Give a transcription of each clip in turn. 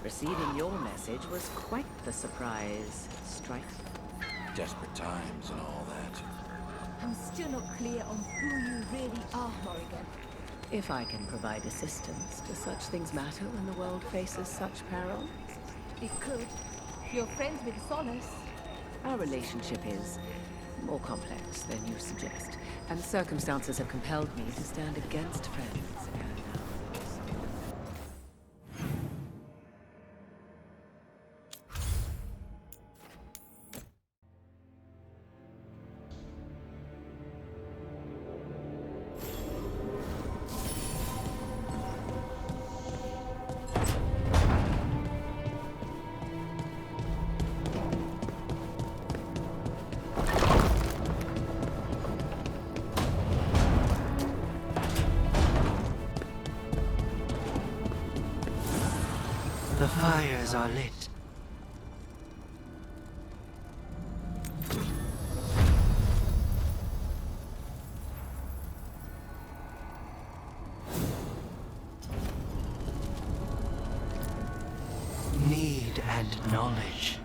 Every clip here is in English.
Receiving your message was quite the surprise, Strife. Desperate times and all that. I'm still not clear on who you really are, Morrigan. If I can provide assistance, do such things matter when the world faces such peril? It could. You're friends with Solace. Our relationship is more complex than you suggest, and circumstances have compelled me to stand against friends and ours. The fires are lit. Need and knowledge.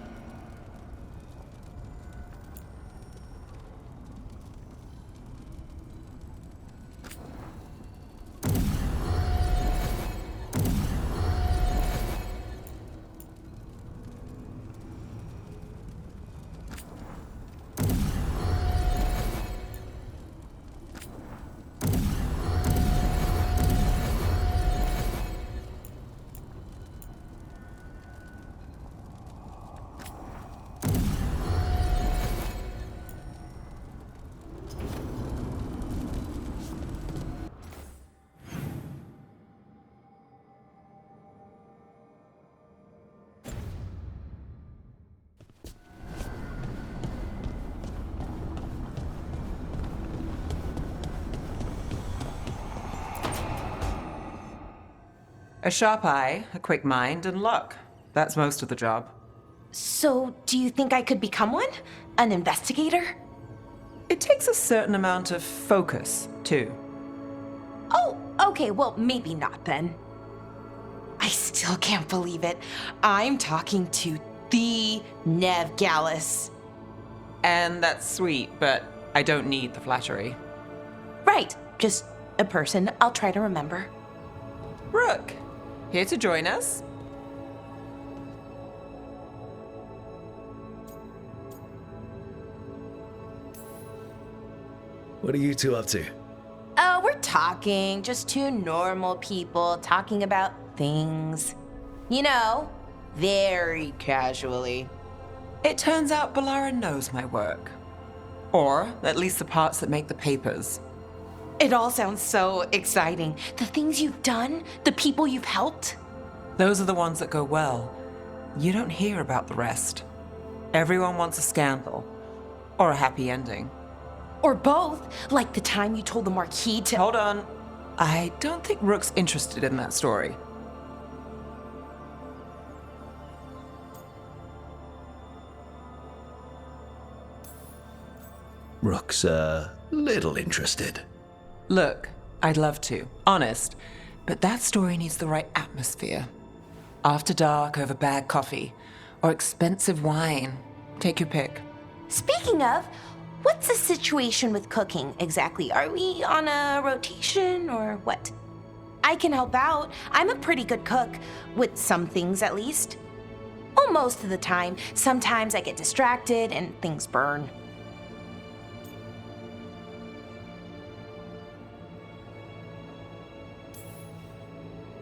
A sharp eye, a quick mind, and luck. That's most of the job. So, do you think I could become one? An investigator? It takes a certain amount of focus, too. Oh, okay, well, maybe not then. I still can't believe it. I'm talking to the Nev Gallus. And that's sweet, but I don't need the flattery. Right, just a person I'll try to remember. Rook, here to join us? What are you two up to? We're talking, just two normal people talking about things. You know, very casually. It turns out Balara knows my work. Or at least the parts that make the papers. It all sounds so exciting. The things you've done, the people you've helped. Those are the ones that go well. You don't hear about the rest. Everyone wants a scandal. Or a happy ending. Or both, like the time you told the Marquis to— Hold on. I don't think Rook's interested in that story. Rook's a little interested. Look, I'd love to, honest, but that story needs the right atmosphere. After dark over bad coffee, or expensive wine. Take your pick. Speaking of, what's the situation with cooking exactly? Are we on a rotation or what? I can help out. I'm a pretty good cook, with some things at least. Well, most of the time. Sometimes I get distracted and things burn.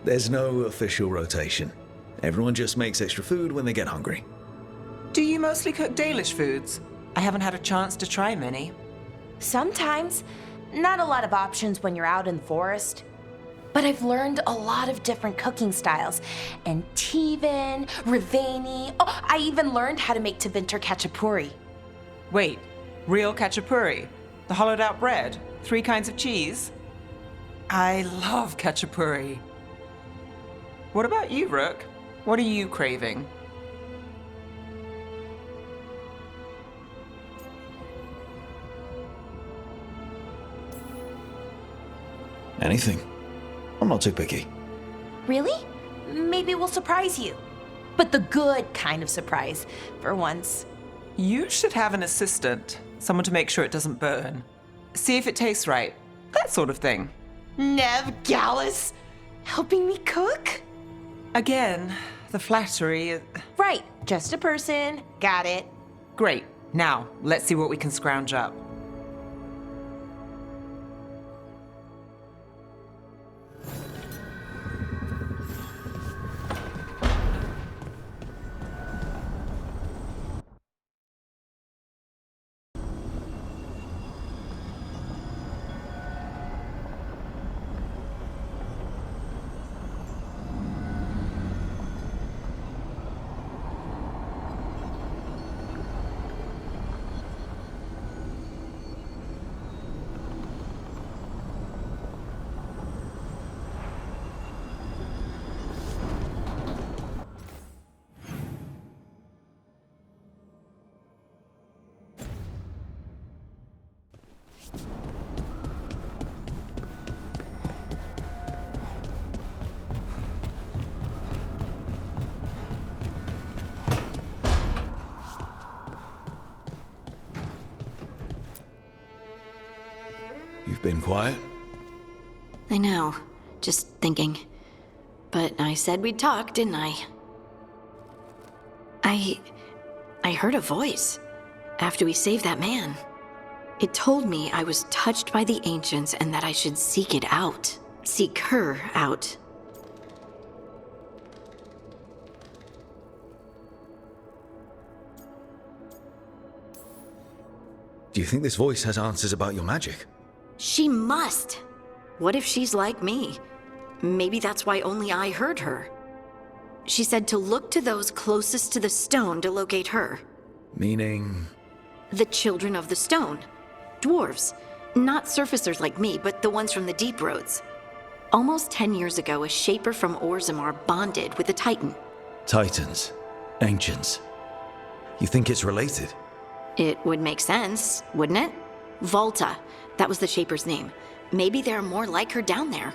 There's no official rotation. Everyone just makes extra food when they get hungry. Do you mostly cook Dalish foods? I haven't had a chance to try many. Sometimes. Not a lot of options when you're out in the forest. But I've learned a lot of different cooking styles. And Tevan, Rivani. Oh, I even learned how to make Tevinter Khachapuri. Wait, real khachapuri? The hollowed out bread? 3 kinds of cheese? I love khachapuri. What about you, Rook? What are you craving? Anything. I'm not too picky. Really? Maybe we'll surprise you. but the good kind of surprise, for once. You should have an assistant, someone to make sure it doesn't burn. See if it tastes right. That sort of thing. Nev Gallus, helping me cook? Again, the flattery. Right, just a person. Got it. Great. Now, let's see what we can scrounge up. You've been quiet? I know. Just thinking. But I said we'd talk, didn't I? I heard a voice after we saved that man. It told me I was touched by the ancients and that I should seek it out. Seek her out. Do you think this voice has answers about your magic? She must! What if she's like me? Maybe that's why only I heard her. She said to look to those closest to the stone to locate her. Meaning? The children of the stone. Dwarves. Not surfacers like me, but the ones from the deep roads. Almost 10 years ago, a shaper from Orzammar bonded with a titan. Titans. Ancients. You think it's related? It would make sense, wouldn't it? Volta. That was the shaper's name. Maybe there are more like her down there.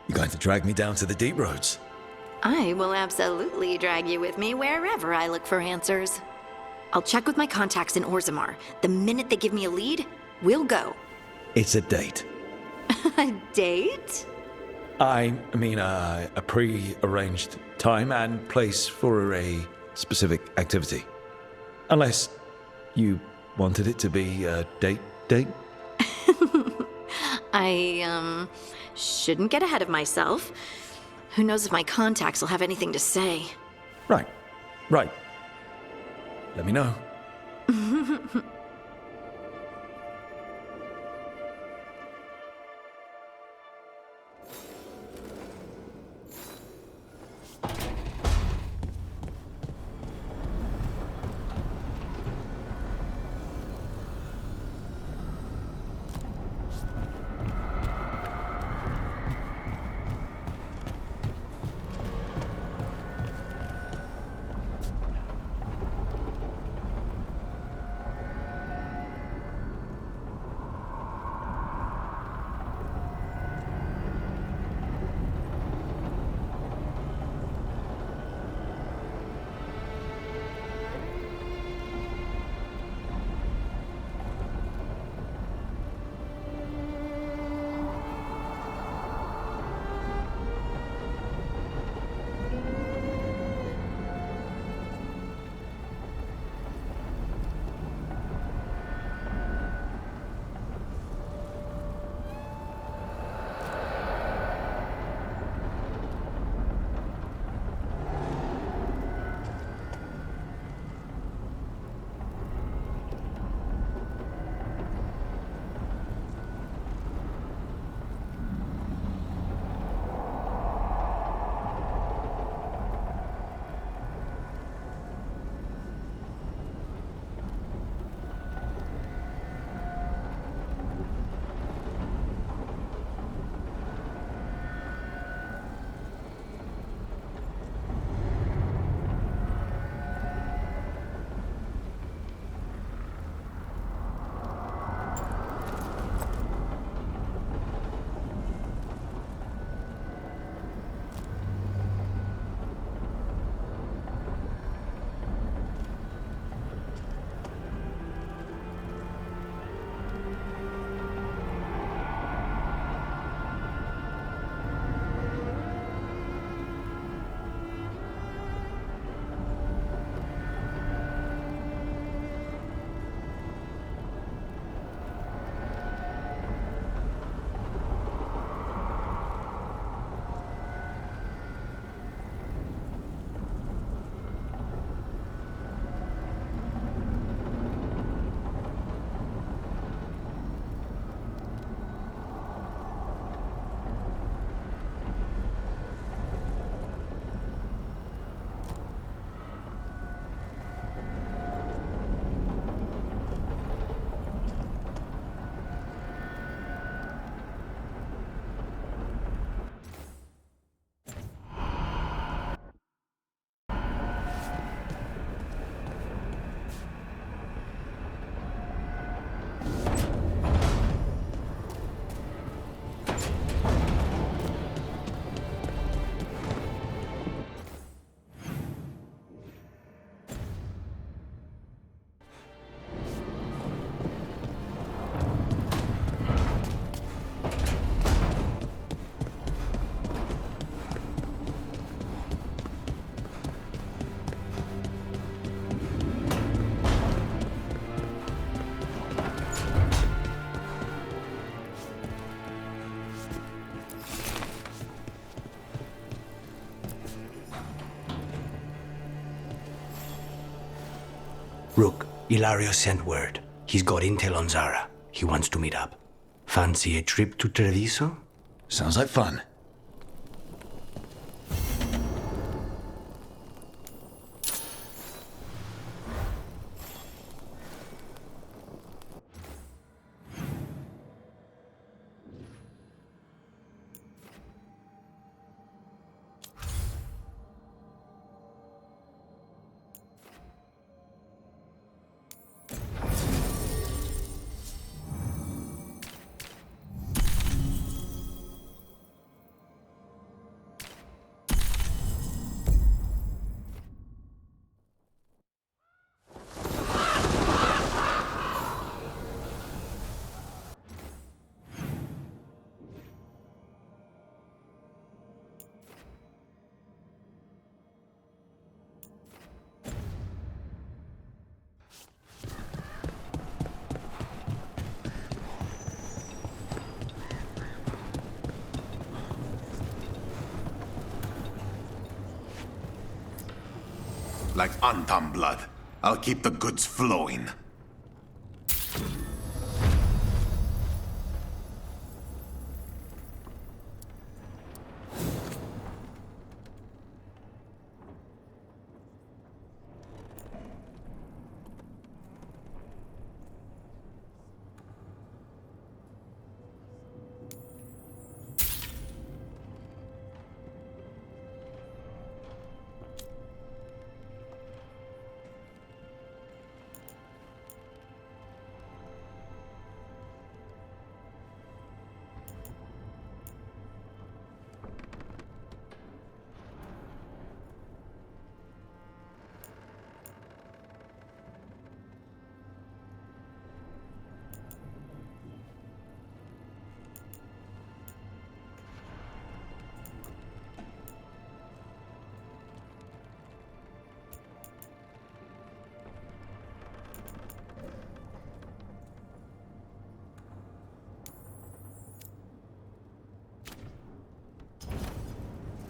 You're going to drag me down to the deep roads? I will absolutely drag you with me wherever I look for answers. I'll check with my contacts in Orzammar. The minute they give me a lead, we'll go. It's a date. A date? I mean, a pre-arranged time and place for a specific activity. Unless you wanted it to be a date? I, shouldn't get ahead of myself. Who knows if my contacts will have anything to say. Right. Let me know. Rook, Ilario sent word. He's got intel on Zara. He wants to meet up. Fancy a trip to Treviso? Sounds like fun. Like Antam blood. I'll keep the goods flowing.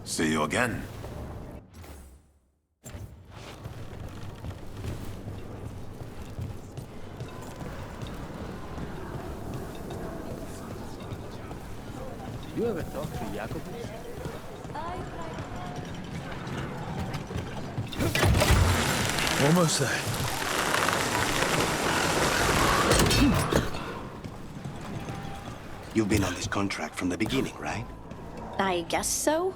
See you again. You ever talk to Jakobus? Almost there. You've been on this contract from the beginning, right? I guess so.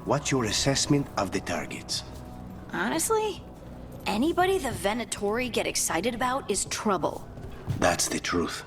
What's your assessment of the targets? Honestly, anybody the Venatori get excited about is trouble. That's the truth.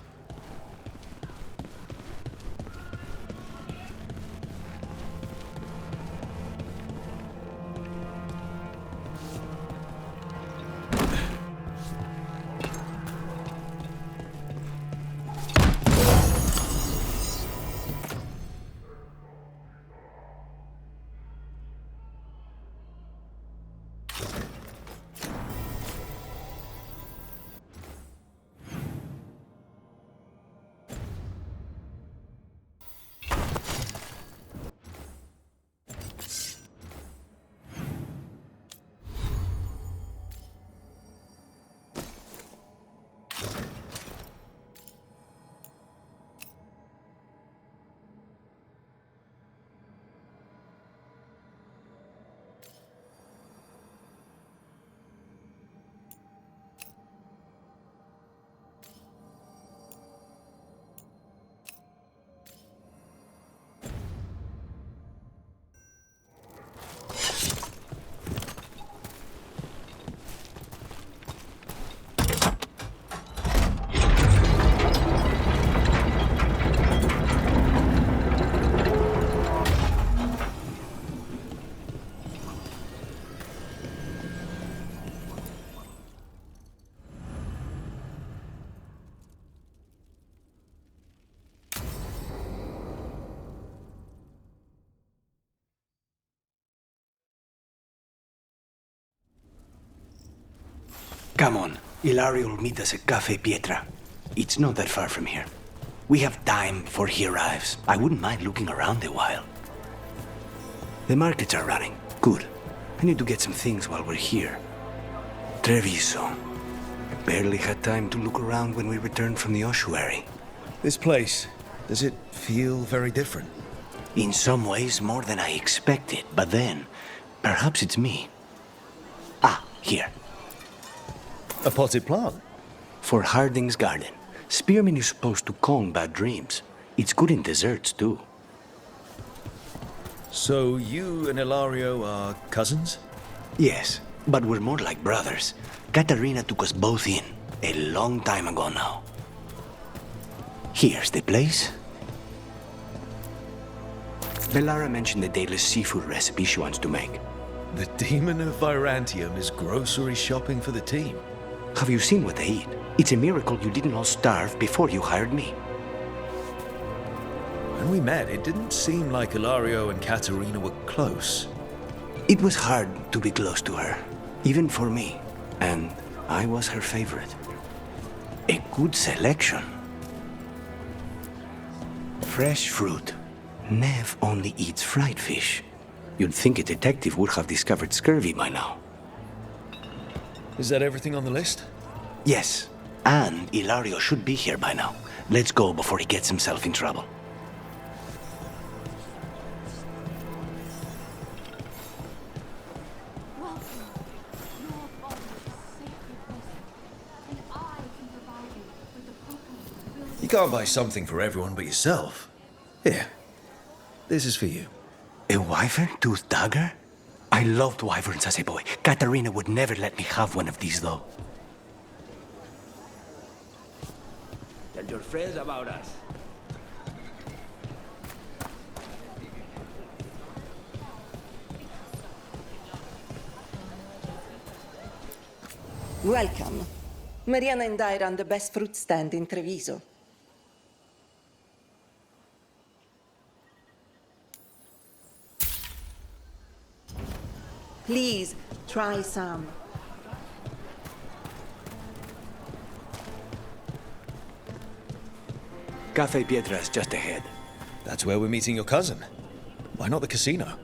Come on, Ilario will meet us at Cafe Pietra. It's not that far from here. We have time before he arrives. I wouldn't mind looking around a while. The markets are running. Good. I need to get some things while we're here. Treviso. barely had time to look around when we returned from the ossuary. This place, does it feel very different? In some ways, more than I expected, but then, perhaps it's me. Ah, here. A potted plant? For Harding's garden. Spearmint is supposed to calm bad dreams. It's good in desserts, too. So you and Ilario are cousins? Yes, but we're more like brothers. Katarina took us both in, a long time ago now. Here's the place. Bellara mentioned the daedalus seafood recipe she wants to make. The demon of Virantium is grocery shopping for the team. Have you seen what they eat? It's a miracle you didn't all starve before you hired me. When we met, it didn't seem like Ilario and Katerina were close. It was hard to be close to her, even for me, and I was her favorite. A good selection. Fresh fruit. Nev only eats fried fish. You'd think a detective would have discovered scurvy by now. Is that everything on the list? Yes, and Ilario should be here by now. Let's go before he gets himself in trouble. Welcome. Your body is safely present, and I can provide you with the proper ability. You can't buy something for everyone but yourself. Here, this is for you. A wyvern-toothed dagger? I loved wyverns as a boy. Katarina would never let me have one of these, though. Tell your friends about us. Welcome. Mariana and I run the best fruit stand in Treviso. Please, try some. Cafe Pietra's just ahead. That's where we're meeting your cousin. Why not the casino?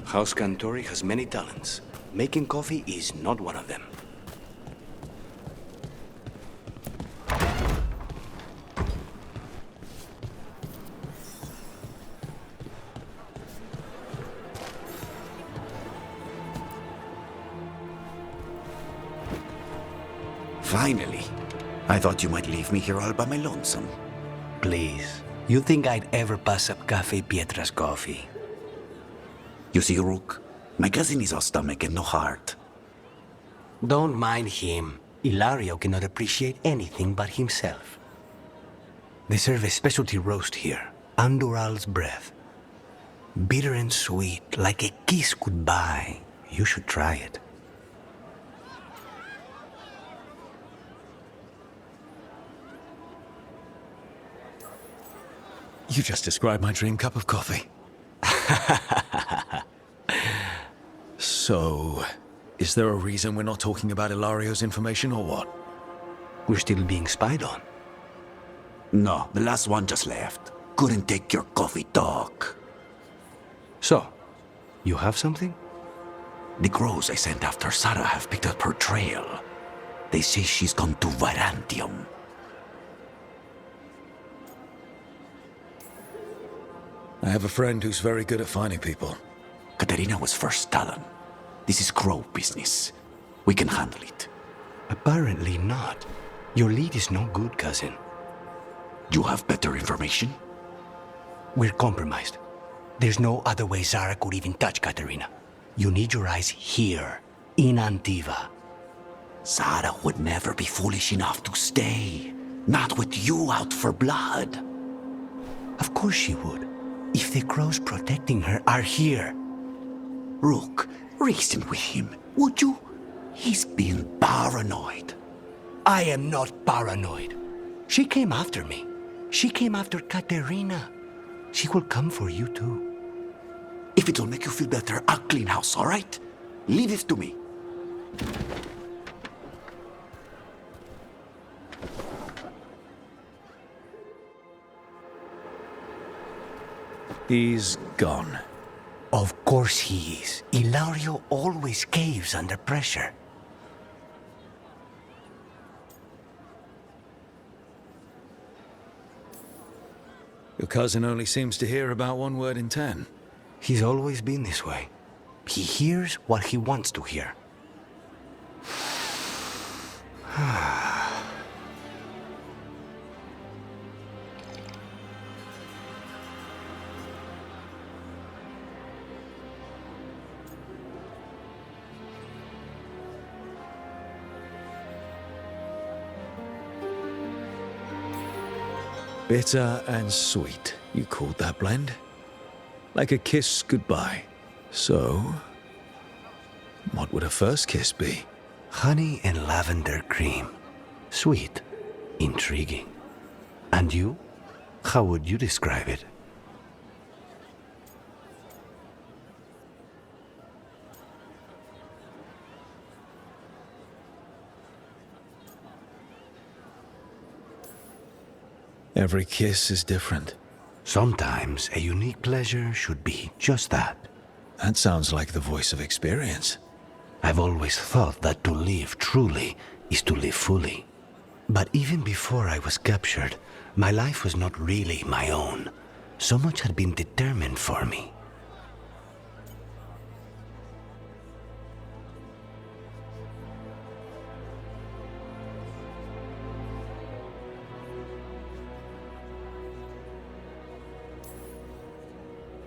House Cantori has many talents. Making coffee is not one of them. Finally. I thought you might leave me here all by my lonesome. Please. You think I'd ever pass up Cafe Pietra's coffee? You see, Rook, my cousin is all stomach and no heart. Don't mind him. Ilario cannot appreciate anything but himself. They serve a specialty roast here, Andoral's breath. Bitter and sweet, like a kiss goodbye. You should try it. You just described my dream cup of coffee. So, is there a reason we're not talking about Ilario's information or what? We're still being spied on. No, the last one just left. Couldn't take your coffee talk. So, you have something? The crows I sent after Sarah have picked up her trail. They say she's gone to Virantium. I have a friend who's very good at finding people. Katerina was first talent. This is crow business. We can handle it. Apparently not. Your lead is no good, cousin. You have better information? We're compromised. There's no other way Zara could even touch Katerina. You need your eyes here, in Antiva. Zara would never be foolish enough to stay. Not with you out for blood. Of course she would. If the crows protecting her are here. Rook, reason with him, would you? He's being paranoid. I am not paranoid. She came after me. She came after Katerina. She will come for you too. If it'll make you feel better, I'll clean house, all right? Leave it to me. He's gone. Of course he is. Ilario always caves under pressure. Your cousin only seems to hear about one word in 10. He's always been this way. He hears what he wants to hear. Bitter and sweet, you called that blend? Like a kiss goodbye. So, what would a first kiss be? Honey and lavender cream. Sweet. Intriguing. And you? How would you describe it? Every kiss is different. Sometimes a unique pleasure should be just that. That sounds like the voice of experience. I've always thought that to live truly is to live fully. But even before I was captured, my life was not really my own. So much had been determined for me.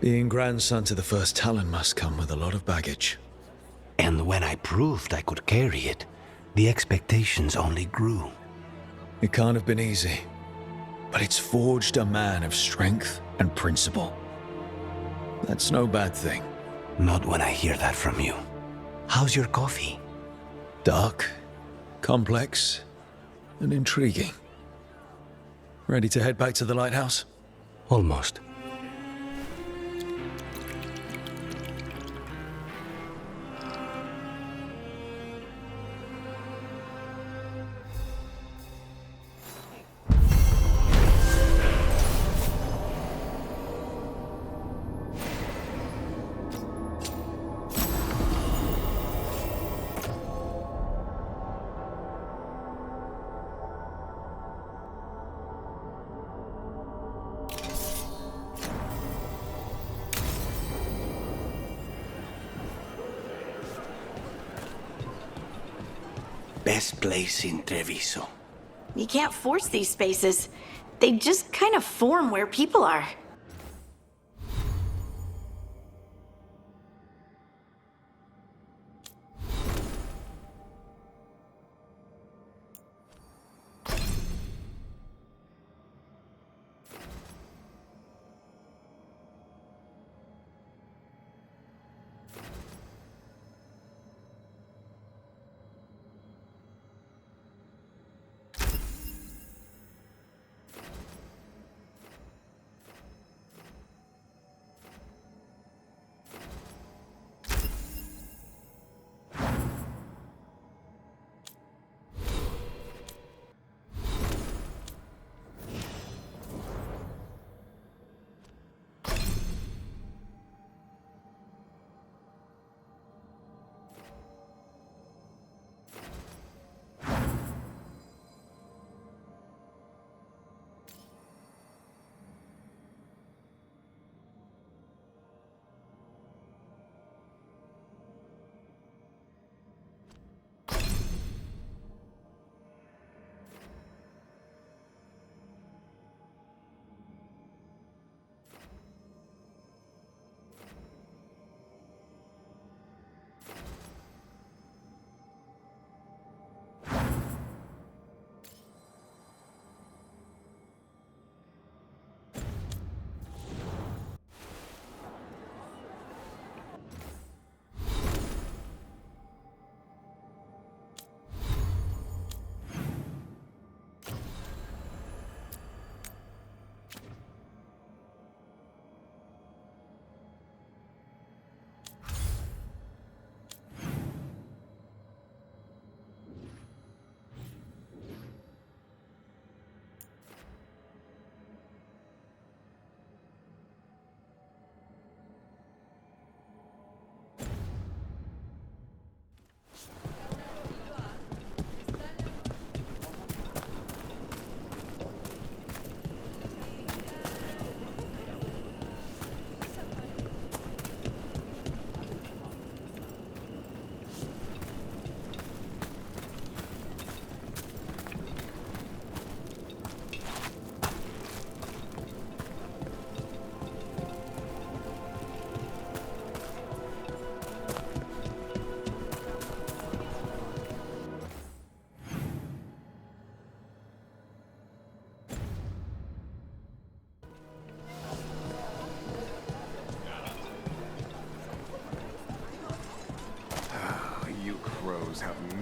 Being grandson to the first Talon must come with a lot of baggage. And when I proved I could carry it, the expectations only grew. It can't have been easy, but it's forged a man of strength and principle. That's no bad thing. Not when I hear that from you. How's your coffee? Dark, complex, and intriguing. Ready to head back to the lighthouse? Almost. Best place in Treviso. You can't force these spaces. They just kind of form where people are.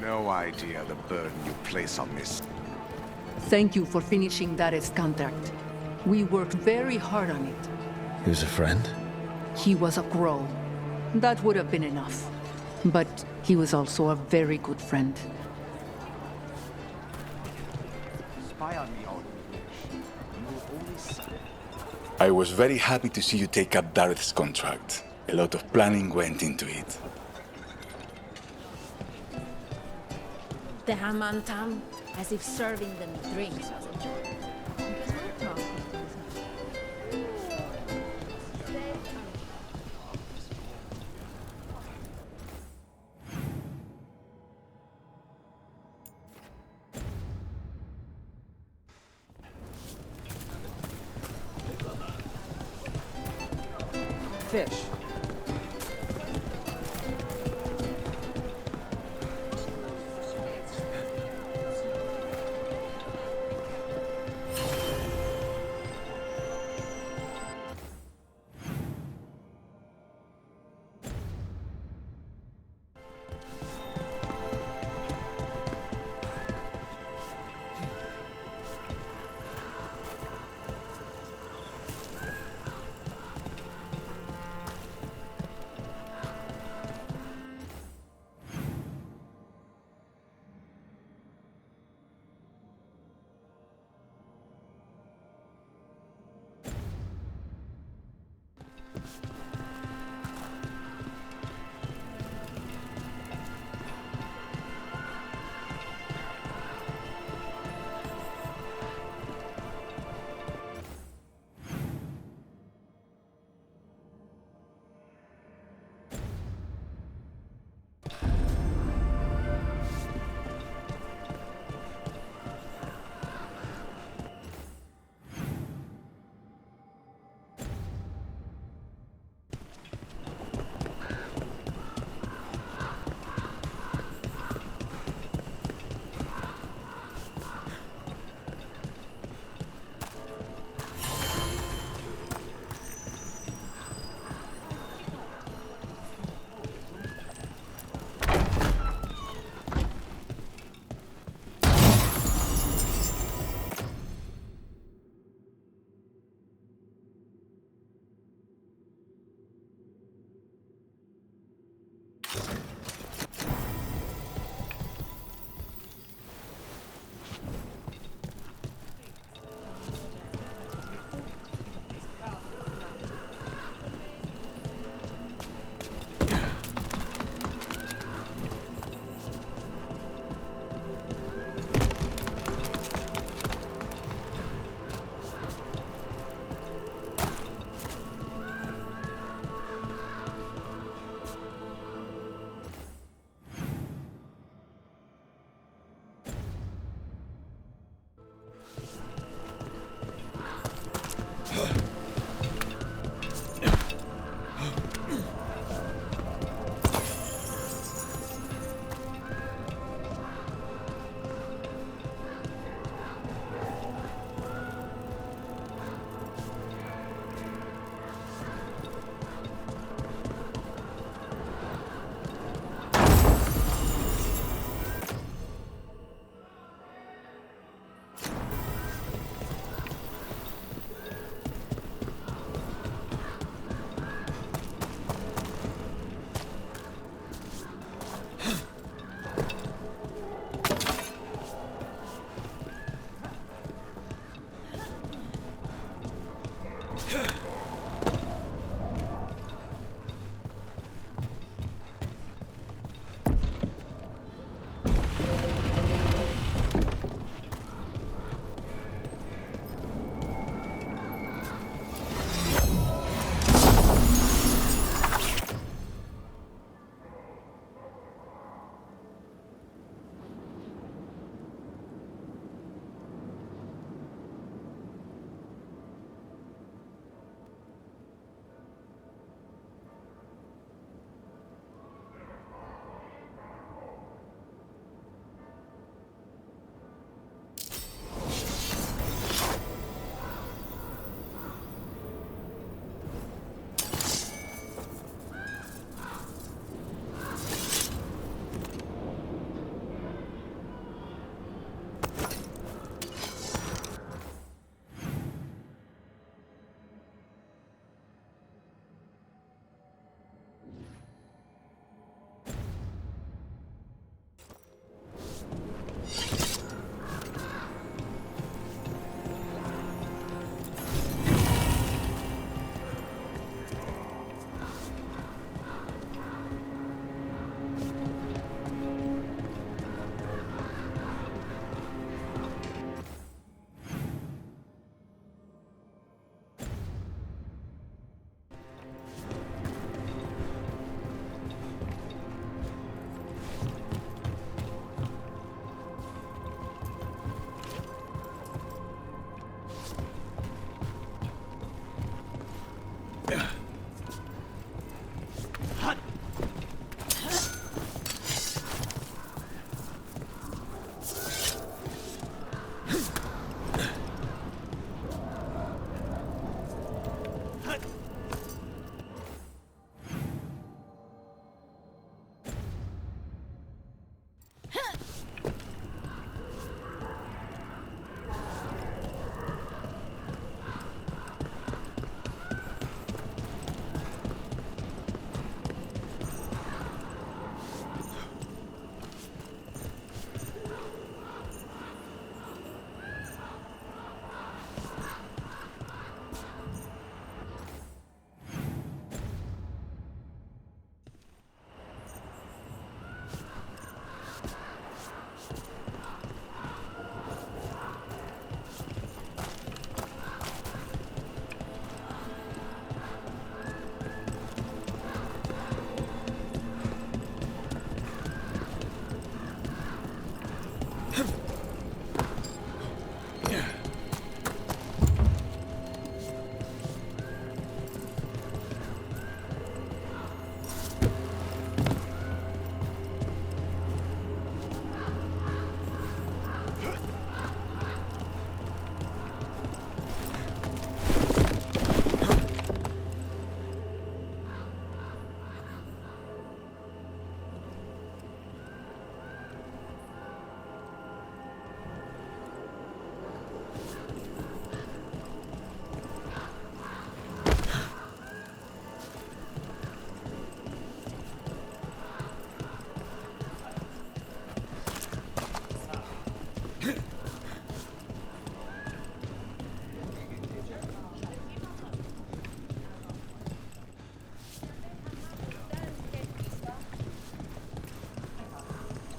no idea the burden you place on this. Thank you for finishing Dare's contract. We worked very hard on it. He was a friend? He was a crow. That would have been enough. But he was also a very good friend. Spy on me, all you will only say. I was very happy to see you take up Dareth's contract. A lot of planning went into it. The Hamantam, as if serving them drinks was a joy. Because my talk Fish.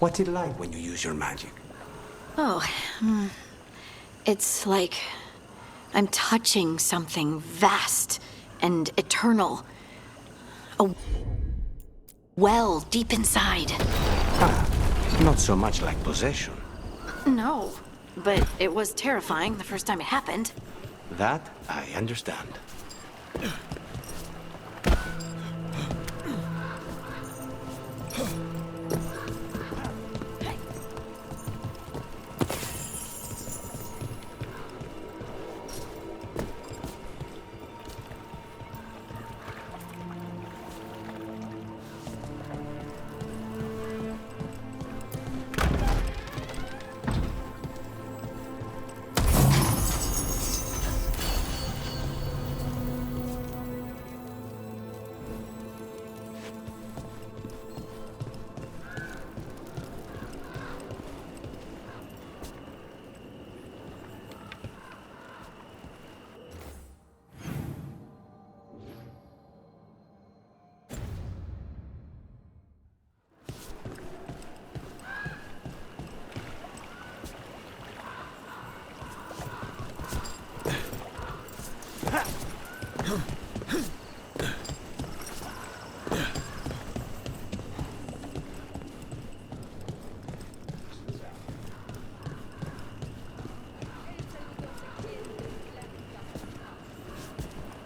What's it like when you use your magic? Oh, it's like I'm touching something vast and eternal. A well deep inside. Not so much like possession. No, but it was terrifying the first time it happened. That I understand.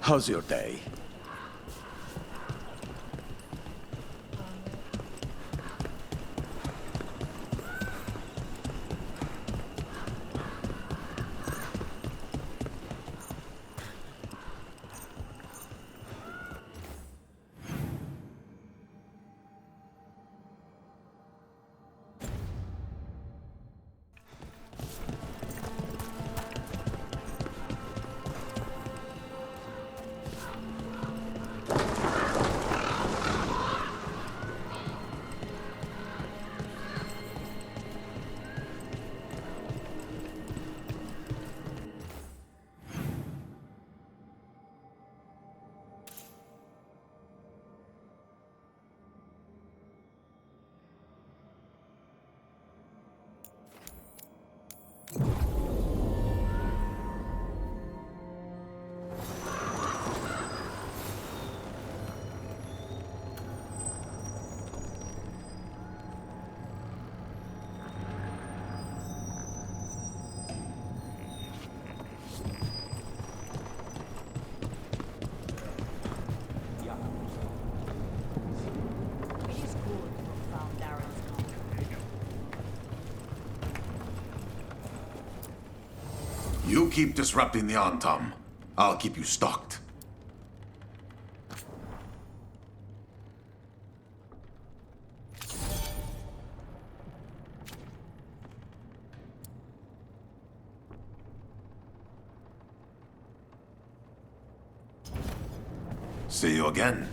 How's your day? You keep disrupting the Antam. I'll keep you stocked. See you again.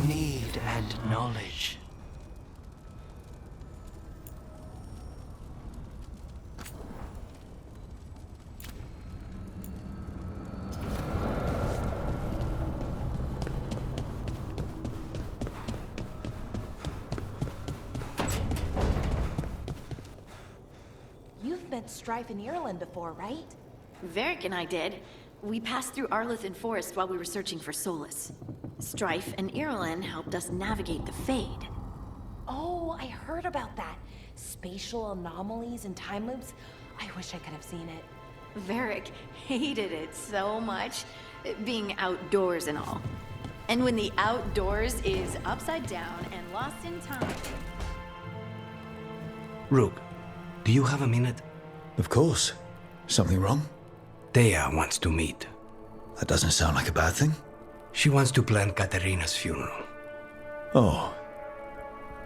Need and knowledge. met Strife in Ireland before, right? Varric and I did. We passed through Arlothan Forest while we were searching for Solace. Strife and Irulan helped us navigate the Fade. Oh, I heard about that. Spatial anomalies and time loops. I wish I could have seen it. Varric hated it so much, being outdoors and all. And when the outdoors is upside down and lost in time. Rook, do you have a minute? Of course. Something wrong? Thea wants to meet. That doesn't sound like a bad thing. She wants to plan Katerina's funeral. Oh.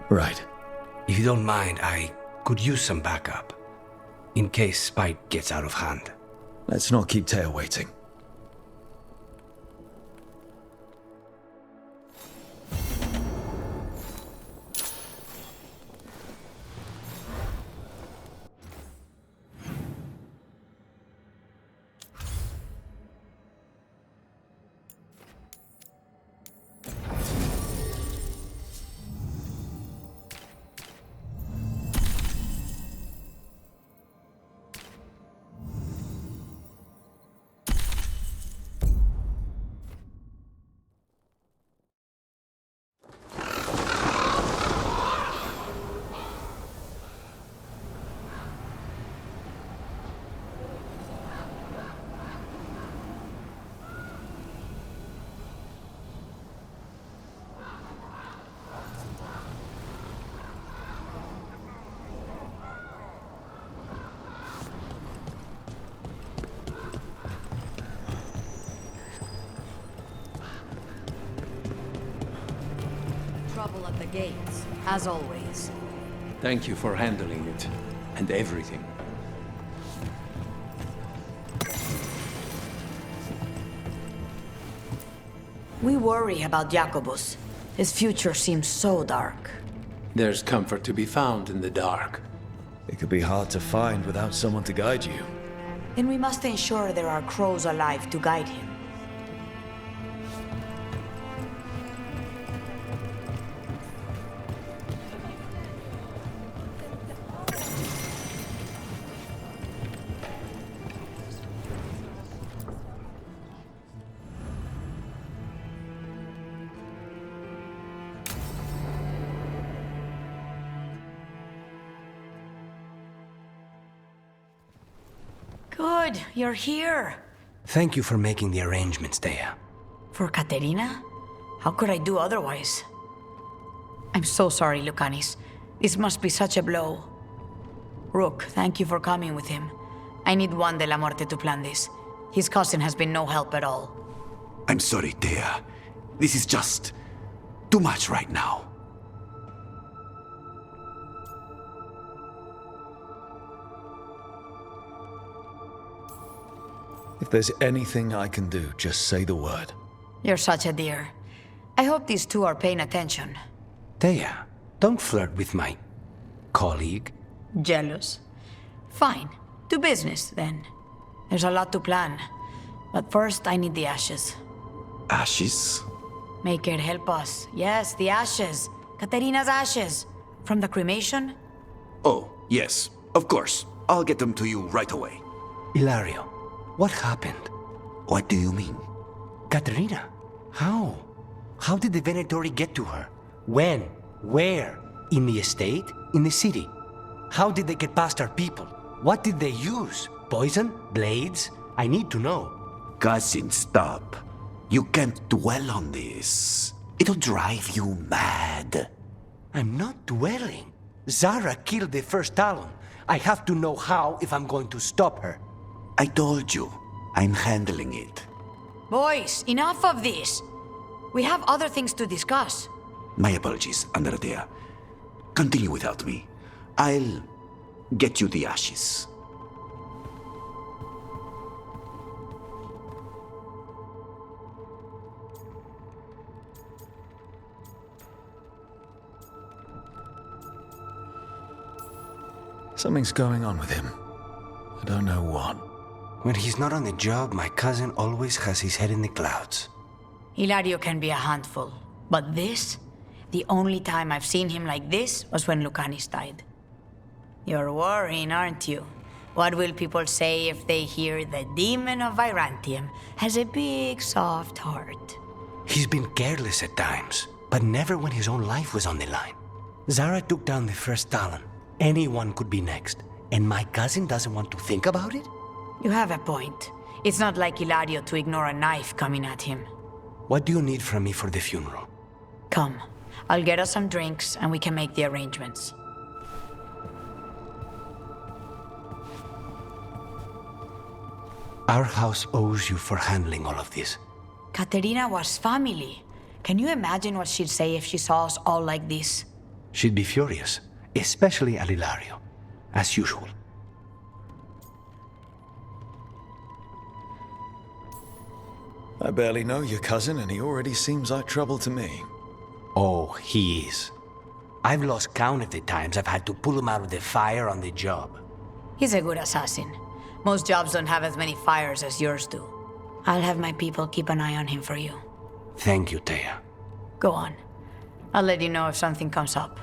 Right. If you don't mind, I could use some backup. In case Spite gets out of hand. Let's not keep Thea waiting. Trouble at the gates, as always. Thank you for handling it, and everything. We worry about Jacobus. His future seems so dark. There's comfort to be found in the dark. It could be hard to find without someone to guide you. Then we must ensure there are crows alive to guide him. Good, you're here. Thank you for making the arrangements, Thea. For Katerina? How could I do otherwise? I'm so sorry, Lucanis. This must be such a blow. Rook, thank you for coming with him. I need Juan de la Muerte to plan this. His cousin has been no help at all. I'm sorry, Thea. This is just too much right now. If there's anything I can do, just say the word. You're such a dear. I hope these two are paying attention. Thea, don't flirt with my colleague. Jealous? Fine. To business, then. There's a lot to plan. But first, I need the ashes. Ashes? Make it help us. Yes, the ashes. Katerina's ashes. From the cremation? Oh, yes, of course. I'll get them to you right away. Ilario, what happened? What do you mean? Katerina, how? How did the Venatori get to her? When? Where? In the estate? In the city? How did they get past our people? What did they use? Poison? Blades? I need to know. Cousin, stop. You can't dwell on this. It'll drive you mad. I'm not dwelling. Zara killed the first Talon. I have to know how if I'm going to stop her. I told you, I'm handling it. Boys, enough of this. We have other things to discuss. My apologies, Andradea. Continue without me. I'll get you the ashes. Something's going on with him. I don't know what. When he's not on the job, my cousin always has his head in the clouds. Hilario can be a handful. But this? The only time I've seen him like this was when Lucanis died. You're worrying, aren't you? What will people say if they hear the demon of Virantium has a big, soft heart? He's been careless at times, but never when his own life was on the line. Zara took down the first Talon. Anyone could be next, and my cousin doesn't want to think about it? You have a point. It's not like Ilario to ignore a knife coming at him. What do you need from me for the funeral? Come, I'll get us some drinks and we can make the arrangements. Our house owes you for handling all of this. Katerina was family. Can you imagine what she'd say if she saw us all like this? She'd be furious, especially at Ilario, as usual. I barely know your cousin, and he already seems like trouble to me. Oh, he is. I've lost count of the times I've had to pull him out of the fire on the job. He's a good assassin. Most jobs don't have as many fires as yours do. I'll have my people keep an eye on him for you. Thank you, Thea. Go on. I'll let you know if something comes up.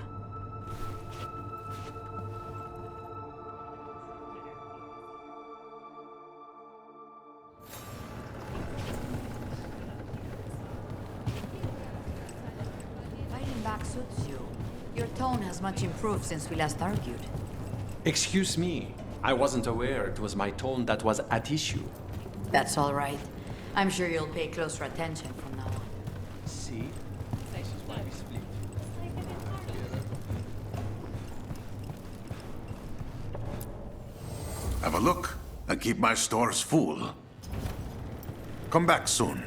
Fighting back suits you. Your tone has much improved since we last argued. Excuse me. I wasn't aware it was my tone that was at issue. That's all right. I'm sure you'll pay closer attention from now on. See? This is why we split. Have a look and keep my stores full. Come back soon.